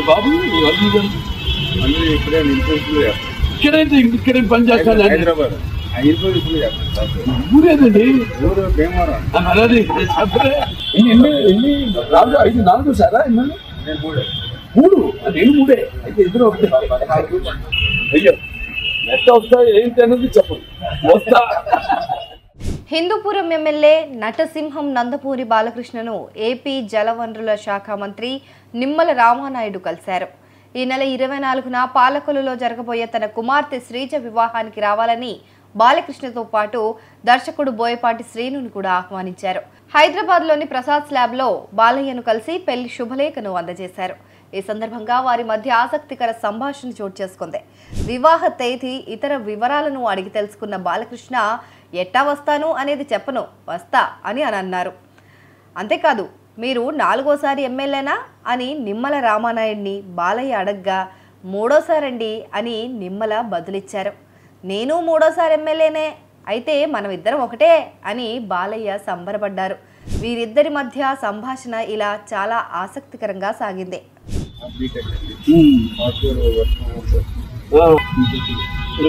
బాబు మళ్ళీ ఇక్కడే ఇక్కడే పని చేస్తాను. హైదరాబాద్ ఊరేదండి ఊరు భీమవరం. అలాది ఎన్ని రాజు 5 4 సారా ఎన్ని 3 నేను 3 అయితే ఇద్దరు ఒకటే. అయ్యో ఎట్లా వస్తా ఏంటి అనేది చెప్పండి. వస్తా. హిందూపురం ఎమ్మెల్యే నటసింహం నందమూరి బాలకృష్ణను ఏపీ జలవనరుల శాఖ మంత్రి నిమ్మల రామానాయుడు కలిశారు. ఈ నెల 24న పాలకొల్లులో జరగబోయే తన కుమార్తె శ్రీజ వివాహానికి రావాలని బాలకృష్ణతో పాటు దర్శకుడు బోయపాటి శ్రీనును కూడా ఆహ్వానించారు. హైదరాబాద్లోని ప్రసాద్ ల్యాబ్లో బాలయ్యను కలిసి పెళ్లి శుభలేఖను అందజేశారు. ఈ సందర్భంగా వారి మధ్య ఆసక్తికర సంభాషణ చోటు చేసుకుంది. వివాహ తేదీ ఇతర వివరాలను అడిగి తెలుసుకున్న బాలకృష్ణ ఎట్టా వస్తాను అనేది చెప్పను, వస్తా అని అన్నారు. అంతేకాదు మీరు 4వసారి ఎమ్మెల్యేనా అని నిమ్మల రామానాయుడిని బాలయ్య అడగ్గా 3వసారండి అని నిమ్మల బదులిచ్చారు. నేను 3వసారి ఎమ్మెల్యేనే, అయితే మనం ఇద్దరం ఒకటే అని బాలయ్య సంబరపడ్డారు. వీరిద్దరి మధ్య సంభాషణ ఇలా చాలా ఆసక్తికరంగా సాగింది.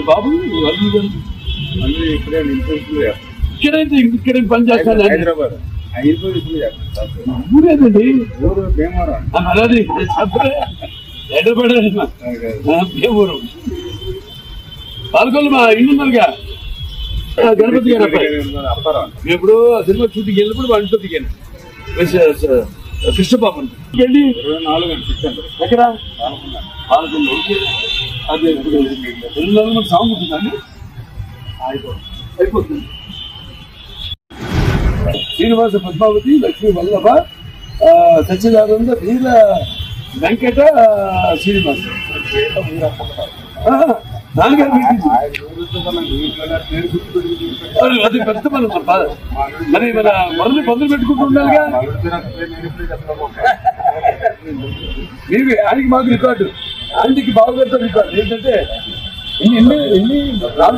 బాబు మళ్ళీ ఇక్కడే పని చేస్తాను. హైదరాబాద్ ఊరేదండి ఊరు భీమవరం. అలాది భీమవరం పాల్గొల్లు మా ఇల్లు ఉన్నారుగా గణపతి గారు అప్పారం. ఎప్పుడు సినిమా షూటింగ్ వెళ్ళినప్పుడు వాళ్ళ ఇంట్లో దిగాను. కృష్ణబాబు వెళ్ళి 24 ఎక్కడ పాల్గొల్లు అదే ఇప్పుడు 24 మంది సాంగ్ ఉంటుందండి. అయిపోతుంది. శ్రీనివాస పద్మావతి లక్ష్మీ వల్లభ సత్యనారాయణ వీర వెంకట శ్రీనివాస నాన్నగారు అది పెద్ద మనం మరి మన మొదలు పొందలు పెట్టుకుంటూ ఉండాలిగా. మీవి ఆయనకి మాకు రికార్డు, ఆయనకి బావగారితో రికార్డు ఏంటంటే ఎన్ని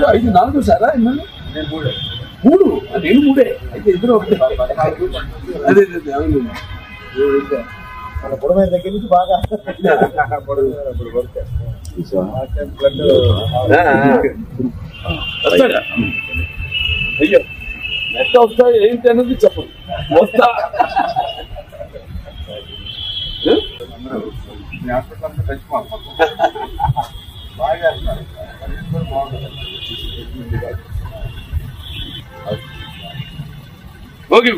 5 4 సారా ఎన్ని 3 నేను 3 అయితే ఇద్దరు ఒకటే. అదే మన పొడమైన దగ్గర నుంచి బాగా అయ్యో ఎట్లా వస్తా ఏంటి అనేది చెప్పండి. వస్తా. ఓకే